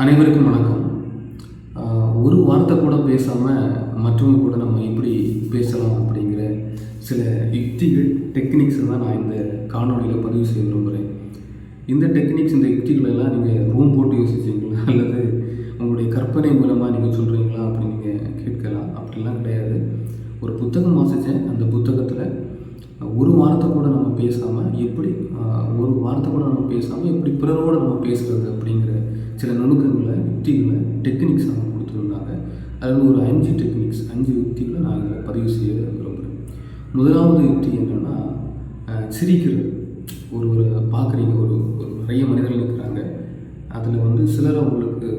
அனைவருக்கும் வணக்கம். ஒரு வார்த்தை கூட பேசாமல் மற்றவங்க கூட நம்ம எப்படி பேசலாம் அப்படிங்கிற சில யுக்திகள், டெக்னிக்ஸை தான் நான் இந்த காணொலியில் பதிவு செய்ய விரும்புகிறேன். இந்த டெக்னிக்ஸ், இந்த யுக்திகளெல்லாம் நீங்கள் ரூம் போட்டு யோசிச்சிங்களா அல்லது உங்களுடைய கற்பனை மூலமாக நீங்கள் சொல்கிறீங்களா அப்படின்னு நீங்கள் கேட்கலாம். அப்படிலாம் கிடையாது. ஒரு புத்தகம் வாசித்தேன். அந்த புத்தகத்தில் ஒரு வார்த்தை கூட நம்ம பேசாமல் எப்படி பிறரோடு நம்ம பேசுகிறது அப்படிங்கிற சில நுணுக்கங்களை, யுக்திகளை, டெக்னிக்ஸ் அவங்க கொடுத்துருந்தாங்க. அதில் ஒரு 5 டெக்னிக்ஸ், 5 யுக்திகளை நான் இதில் பதிவு செய்ய விரும்புகிறேன். முதலாவது யுக்தி என்னென்னா, சிரிக்கிறது. ஒரு பார்க்குறீங்க, ஒரு நிறைய மனிதர்கள் இருக்கிறாங்க. அதில் சிலர் அவங்களுக்கு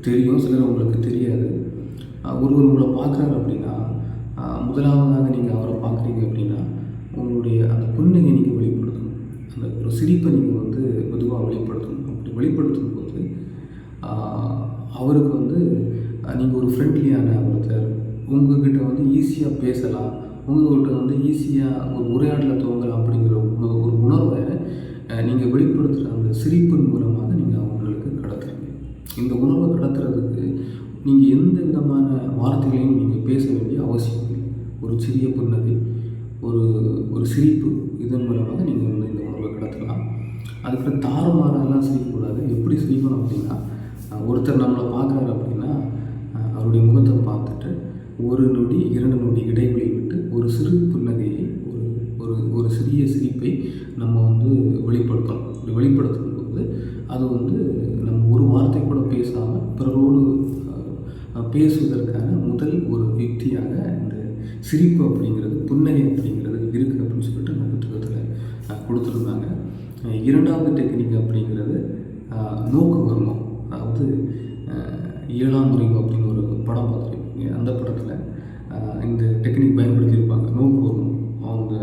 தெரியும், சிலர் அவங்களுக்கு தெரியாது. ஒருவர் உங்களை பார்க்குறாரு அப்படின்னா, முதலாவதாக நீங்கள் அவரை பார்க்குறீங்க அப்படின்னா, உங்களுடைய அந்த புன்னகை நீங்கள் வெளிப்படுத்தணும். அந்த ஒரு சிரிப்பை நீங்கள் மெதுவாக வெளிப்படுத்தணும். அப்படி வெளிப்படுத்தும் போது அவருக்கு நீங்கள் ஒரு ஃப்ரெண்ட்லியான ஒருத்தர், உங்கள்கிட்ட ஈஸியாக பேசலாம், உங்கள்கிட்ட ஈஸியாக ஒரு உரையாடலை துவங்கலாம் அப்படிங்கிற ஒரு உணர்வை நீங்கள் வெளிப்படுத்துகிற அந்த சிரிப்பின் மூலமாக நீங்கள் அவங்களுக்கு கடத்துறீங்க. இந்த உணர்வை கடத்துறதுக்கு நீங்கள் எந்த விதமான வார்த்தைகளையும் நீங்கள் பேச வேண்டிய அவசியம் இல்லை. ஒரு சிறிய புன்னகை, ஒரு சிரிப்பு, இதன் மூலமாக நீங்கள் இந்த உணர்வை கடத்தலாம். அதுக்கப்புறம் தாறுமாறெல்லாம் சிரிக்கக்கூடாது. எப்படி சிரிக்கணும் அப்படின்னா, ஒருத்தர் நம்மளை பார்க்குறாரு அப்படின்னா அவருடைய முகத்தை பார்த்துட்டு 1 நொடி 2 நொடி இடைவெளி விட்டு ஒரு சிறு புன்னகையை, ஒரு சிறிய சிரிப்பை நம்ம வெளிப்படுத்தணும். இப்படி வெளிப்படுத்தும் போது அது நம்ம ஒரு வார்த்தை கூட பேசாமல் பிறரோடு பேசுவதற்கான முதல் ஒரு யுக்தியாக இந்த சிரிப்பு அப்படிங்கிறது, புன்னகை அப்படிங்கிறது இருக்குது அப்படின்னு சொல்லிட்டு அந்த புத்தகத்தில் கொடுத்துருந்தாங்க. 2வது டெக்னிக் அப்படிங்கிறது நோக்கு வருமம். அதாவது 7ஆம் அறிவு அப்படின்னு ஒரு படம் பார்த்துருப்பீங்க. அந்த படத்தில் இந்த டெக்னிக் பயன்படுத்தியிருப்பாங்க. நோக்கு வருமம். அவங்க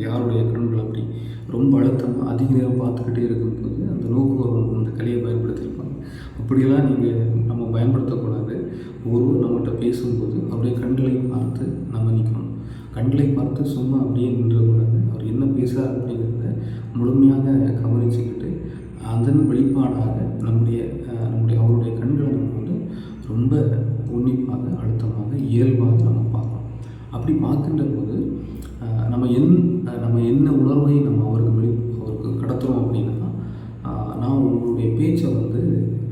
யாருடைய கண்கள் அப்படி ரொம்ப அழுத்தமாக அதிக நேரம் பார்த்துக்கிட்டே இருக்கும்போது அந்த நோக்கு வருமம், அந்த கலையை பயன்படுத்தியிருப்பாங்க. அப்படியெல்லாம் நம்ம பயன்படுத்தக்கூடாது. ஒருவர் நம்மகிட்ட பேசும்போது அவருடைய கண்களை பார்த்து நம்ம நிற்கணும். கண்களை பார்த்து சும்மா அப்படியே நின்றக்கூடாது. அவர் என்ன பேசுகிறார் அப்படிங்கிறத முழுமையாக கவனிச்சுக்கிட்டு அதன் வெளிப்பாடாக அவருடைய கண்களை நம்ம ரொம்ப உன்னிப்பாக, அழுத்தமாக, இயல்பாக நம்ம பார்க்கணும். அப்படி பார்க்கின்ற போது நம்ம என்ன உணர்வை நம்ம அவருக்கு கடத்துகிறோம் அப்படின்னா, நான் உங்களுடைய பேச்சை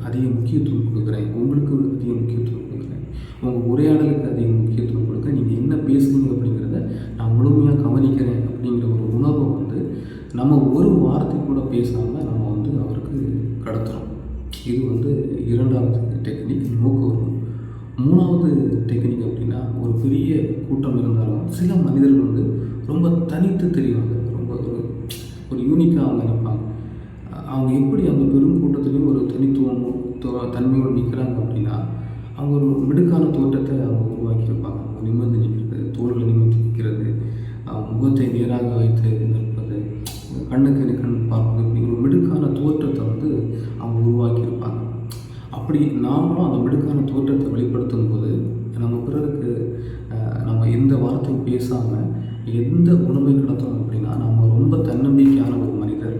அதிக முக்கியத்துவம் கொடுக்குறேன், உங்களுக்கு அதிக முக்கியத்துவம் கொடுக்குறேன், உங்கள் உரையாடலுக்கு அதிக முக்கியத்துவம் கொடுக்குறேன், நீங்கள் என்ன பேசுகிறீங்க அப்படிங்கிறத நான் முழுமையாக கவனிக்கிறேன் அப்படிங்கிற ஒரு உணர்வை நம்ம ஒரு வார்த்தை கூட பேசாமல் நம்ம அவருக்கு கடத்துகிறோம். இது 2வது டெக்னிக், நோக்கு வரும். 3வது டெக்னிக் அப்படின்னா, ஒரு பெரிய கூட்டம் இருந்தாலும் சில மனிதர்கள் ரொம்ப தனித்து தெரிவாங்க. ரொம்ப ஒரு யூனிக்காக அவங்க நிற்பாங்க. அவங்க எப்படி அந்த பெரும் கூட்டத்துலேயும் ஒரு தன்மையோடு நிற்கிறாங்க அப்படின்னா, அவங்க ஒரு மிடுக்கான தோற்றத்தை அவங்க உருவாக்கியிருப்பாங்க. அவங்க நிமிர்ந்து நிற்கிறது, தோள்களை நிமிர்ந்து நிற்கிறது, முகத்தை நேராக வைத்து நிற்பது, கண்ணுக்கு கண் பார்ப்பது, அப்படிங்கிற ஒரு மிடுக்கான தோற்றத்தை அவங்க உருவாக்கியிருப்பாங்க. அப்படி நாமளும் அந்த மிடுக்கான தோற்றத்தை வெளிப்படுத்தும் போது நம்ம பிறருக்கு நம்ம எந்த வார்த்தையும் பேசாமல் எந்த உணவை கடத்துறோம் அப்படின்னா, நம்ம ரொம்ப தன்னம்பிக்கையான ஒரு மனிதர்,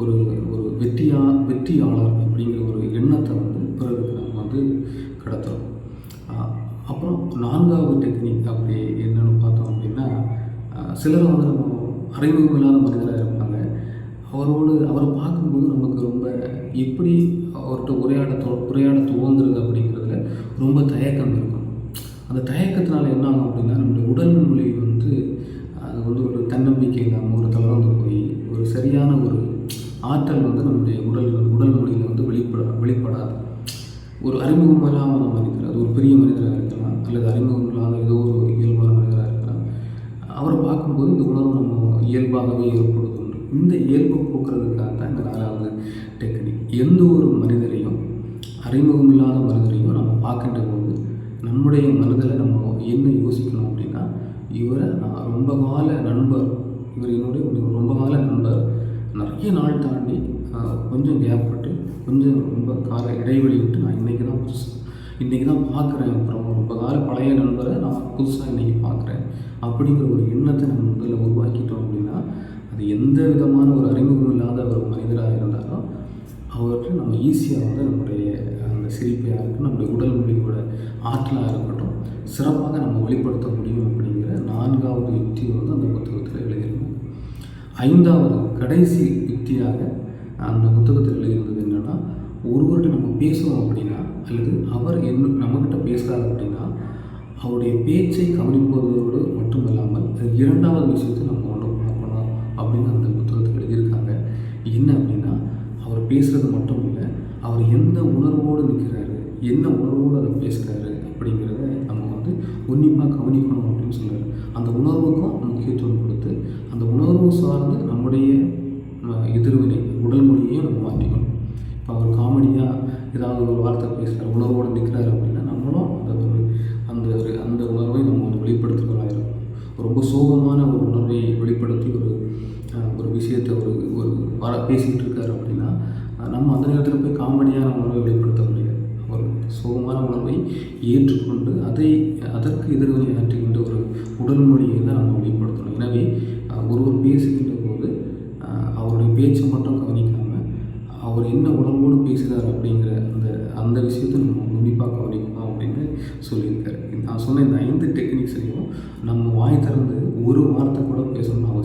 ஒரு வெற்றியாளர் அப்படிங்கிற ஒரு எண்ணத்தை பிறருக்கு நம்ம கடத்துகிறோம். அப்புறம் 4வது டெக்னிக் அப்படி என்னென்னு பார்த்தோம் அப்படின்னா, சிலர் நம்ம அறிமுகமில்லாத மனிதராக இருப்பாங்க. அவரை பார்க்கும்போது நமக்கு ரொம்ப எப்படி அவர்கிட்ட உரையாட துவங்குறது அப்படிங்கிறதுல ரொம்ப தயக்கம் இருக்கும். அந்த தயக்கத்தினால என்ன ஆகும் அப்படின்னா, நம்முடைய உடல் மொழி அது ஒரு தன்னம்பிக்கை இல்லாமல், ஒரு தளர்ந்து போய், ஒரு சரியான ஒரு ஆற்றல் நம்முடைய உடல் மொழியில் வெளிப்படாது. ஒரு அறிமுகம் இல்லாத மனிதர், அது ஒரு பெரிய மனிதராக இருக்கலாம், அல்லது அறிமுகம் இல்லாத ஏதோ ஒரு இயல்பான மனிதராக இருக்கலாம், அவரை பார்க்கும்போது இந்த உணர்வு நம்ம இயல்பாகவே ஏற்படுத்தும். இந்த இயல்பை போக்குறதுக்காக தான் இந்த 4வது டெக்னிக். எந்த ஒரு மனிதரையும், அறிமுகம் இல்லாத மனிதரையும் நம்ம பார்க்கின்ற போது நம்முடைய மனதில் நம்ம என்ன யோசிக்கணும் அப்படின்னா, இவரை நான் ரொம்ப கால நண்பர், இவர் என்னுடைய ரொம்ப கால நண்பர், நிறைய நாள் தாண்டி கொஞ்சம் கேப் விட்டு, கொஞ்சம் ரொம்ப கால இடைவெளி விட்டு நான் இன்றைக்கி தான் பார்க்குறேன். அப்புறம் ரொம்ப கால பழைய நண்பரை நான் புதுசாக இன்றைக்கி பார்க்குறேன் அப்படிங்கிற ஒரு எண்ணத்தை நம்ம முதல்ல உருவாக்கிட்டோம் அப்படின்னா, அது எந்த விதமான ஒரு அறிமுகம் இல்லாத ஒரு மனிதராக இருந்தாலும் அவர்கிட்ட நம்ம ஈஸியாக நம்முடைய அந்த சிரிப்பையாக இருக்கட்டும், நம்முடைய உடல் மொழியோட ஆற்றலாக இருக்கட்டும், சிறப்பாக நம்ம வெளிப்படுத்த முடியும் அப்படிங்கிற 4வது யுக்தியை வந்து அந்த புத்தகத்தில் எழுதியிருந்தாங்க. 5வது கடைசி யுக்தியாக அந்த புத்தகத்தில் எழுதியிருந்தது என்னென்னா, ஒருவர்கிட்ட நம்ம பேசுகிறோம் அப்படின்னா, அல்லது அவர் நம்மக்கிட்ட பேசுகிறார் அப்படின்னா, அவருடைய பேச்சை கவனிப்பதோடு மட்டும் இல்லாமல் 2வது விஷயத்தை நம்ம ஒன்று பார்க்கணும் அப்படின்னு அந்த புத்தகத்தில் எழுதியிருக்காங்க. என்ன அப்படின்னா, அவர் பேசுகிறது மட்டும் இல்லை, அவர் எந்த உணர்வோடு நிற்கிறாரு, என்ன உணர்வோடு அதை பேசுகிறாரு அப்படிங்கிறத நம்ம வந்து உன்னிப்பாக கவனிக்கணும் அப்படின்னு சொல்கிறார். அந்த உணர்வுக்கும் முக்கியத்துவம் கொடுத்து அந்த உணர்வு சார்ந்து நம்முடைய எதிர்வினை உடல் மொழியையும் நம்ம மாற்றிக்கணும். இப்போ அவர் காமெடியாக ஏதாவது ஒரு வார்த்தை பேசுகிறார், உணர்வோடு நிற்கிறாரு அப்படின்னா நம்மளும் அந்த உணர்வை நம்ம வந்து வெளிப்படுத்துகிறதா இருக்கும். ரொம்ப சோகமான ஒரு உணர்வை வெளிப்படுத்தி ஒரு விஷயத்தை பேசிக்கிட்டு இருக்காரு அப்படின்னா, நம்ம அந்த நேரத்தில் போய் காமெடியான உணர்வை வெளிப்படுத்த முடியாது. ஒரு சோகமான உணர்வை ஏற்றுக்கொண்டு அதற்கு எதிர்வினை ஆற்றுகின்ற ஒரு உடல் மொழியை தான் நம்ம வெளிப்படுத்தணும். எனவே ஒருவர் பேசுகின்ற போது அவருடைய பேச்சை மட்டும் கவனிக்காமல் அவர் என்ன உணர்வோடு பேசுகிறார் அப்படிங்கிற அந்த விஷயத்தை நம்ம உன்னிப்பாக கவனிக்கணும் அப்படின்னு சொல்லியிருக்காரு. நான் சொன்ன இந்த 5 டெக்னிக்ஸ்லையும் நம்ம வாய் திறந்து ஒரு வார்த்தை கூட பேசணும்னு அவசியம்